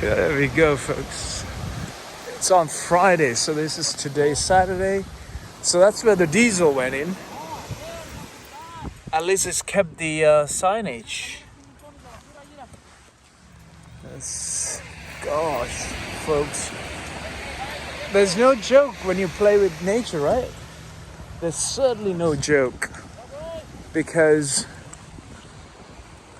There we go, folks. It's on Friday, so this is today, Saturday. So that's where the diesel went in. At least it's kept the signage. Gosh, folks. There's no joke when you play with nature, right? There's certainly no joke. Because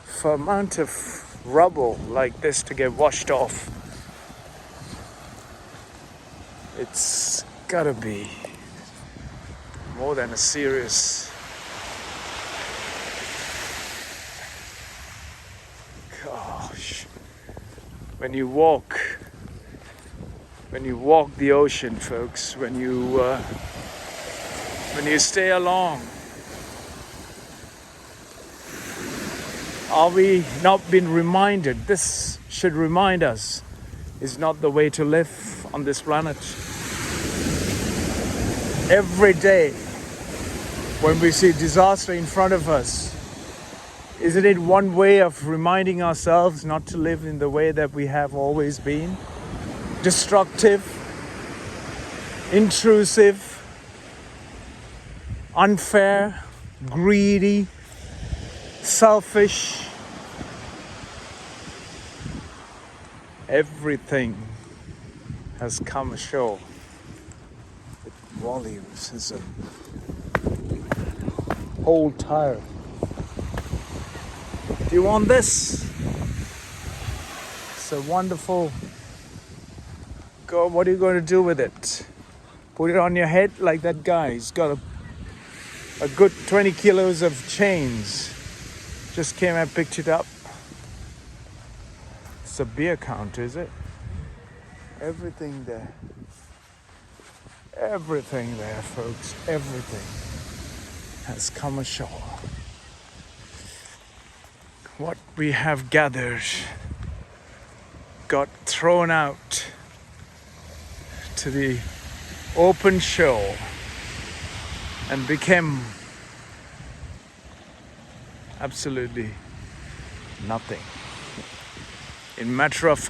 for amount of rubble like this to get washed off, it's gotta be more than a serious. Gosh, when you walk the ocean, folks, when you stay along, are we not been reminded? This should remind us, is not the way to live on this planet. Every day, when we see disaster in front of us, isn't it one way of reminding ourselves not to live in the way that we have always been? Destructive, intrusive, unfair, greedy, selfish. Everything has come ashore with volumes. It's a whole tire. Do you want this? It's a wonderful. Go. What are you going to do with it? Put it on your head like that guy. He's got a good 20 kilos of chains. Just came and picked it up. It's a beer counter, is it? Everything there. Everything there, folks. Everything has come ashore. What we have gathered got thrown out to the open shore and became absolutely nothing. In a matter of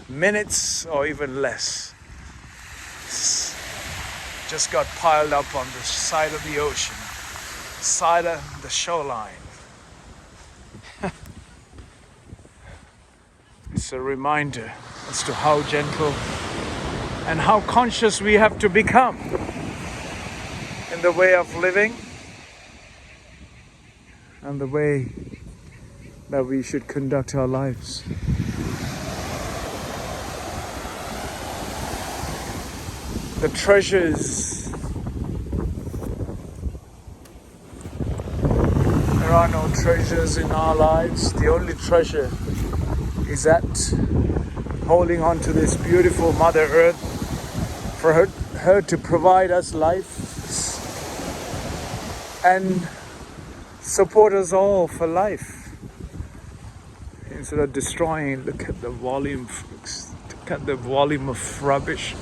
minutes or even less, just got piled up on the side of the ocean, side of the shoreline. It's a reminder as to how gentle and how conscious we have to become in the way of living and the way that we should conduct our lives. The treasures. There are no treasures in our lives. The only treasure is that holding on to this beautiful Mother Earth, for her to provide us life and support us all for life. Instead of destroying, look at the volume, folks. Look at the volume of rubbish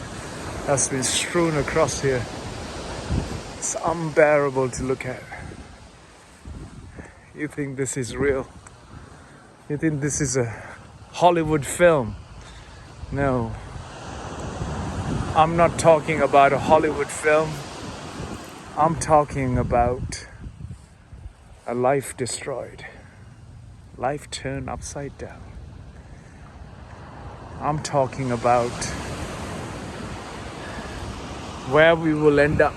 that's been strewn across here. It's unbearable to look at. You think this is real? You think this is a Hollywood film? No. I'm not talking about a Hollywood film. I'm talking about a life destroyed. Life turned upside down. I'm talking about where we will end up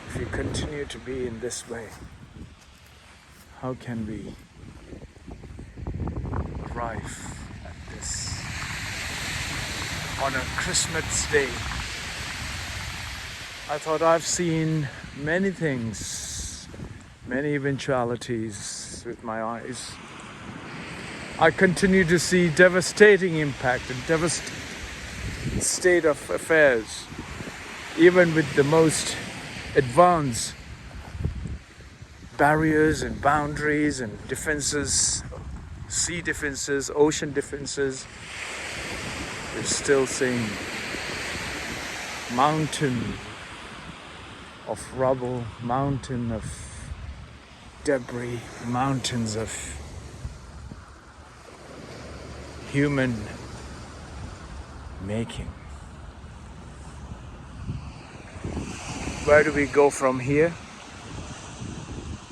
if we continue to be in this way. How can we arrive at this on a Christmas day? I thought I've seen many things, many eventualities with my eyes. I continue to see devastating impact and devastating state of affairs, even with the most advanced barriers and boundaries and defenses, sea defenses, ocean defenses. We're still seeing mountain of rubble, mountain of debris, mountains of human making. Where do we go from here?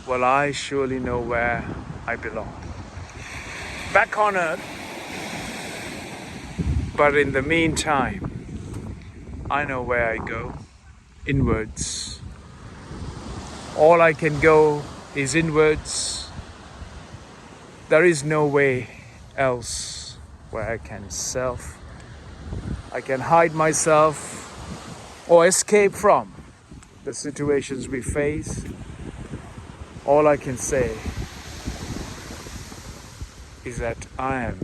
Well, I surely know where I belong. Back on earth. But in the meantime, I know where I go. Inwards. All I can go is inwards. There is no way else where I can hide myself or escape from the situations we face. All I can say is that I am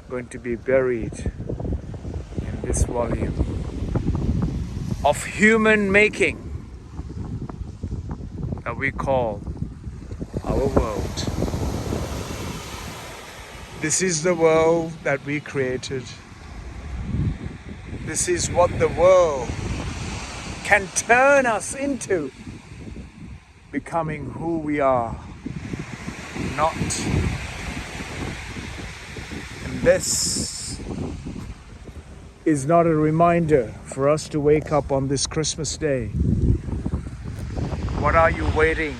going to be buried in this volume of human making that we call our world. This is the world that we created. This is what the world can turn us into, becoming who we are not. And this is not a reminder for us to wake up on this Christmas Day. What are you waiting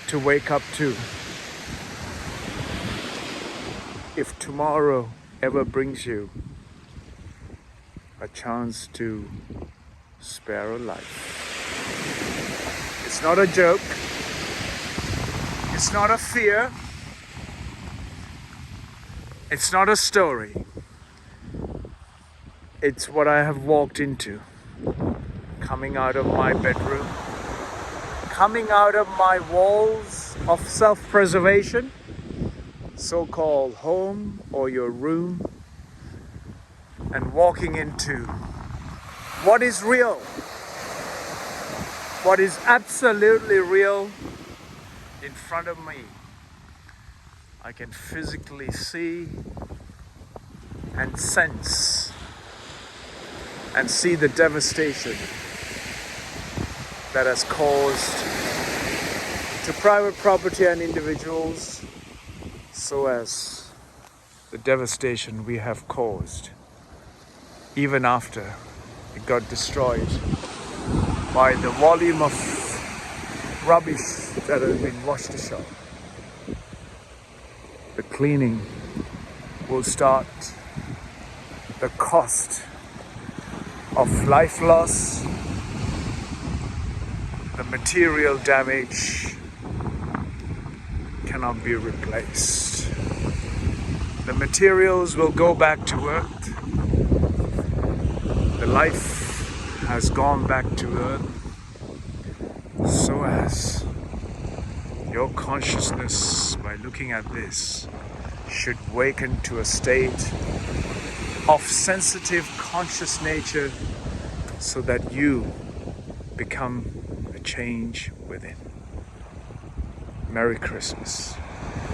to wake up to? If tomorrow ever brings you a chance to spare a life. It's not a joke. It's not a fear. It's not a story. It's what I have walked into, coming out of my bedroom, coming out of my walls of self-preservation, so-called home or your room, and walking into what is real, what is absolutely real in front of me. I can physically see and sense and see the devastation that has caused to private property and individuals, so as the devastation we have caused even after it got destroyed by the volume of rubbish that has been washed ashore. The cleaning will start. The cost of life loss, the material damage cannot be replaced. The materials will go back to earth. The life has gone back to earth, so as your consciousness, by looking at this, should waken to a state of sensitive, conscious nature, so that you become a change within. Merry Christmas.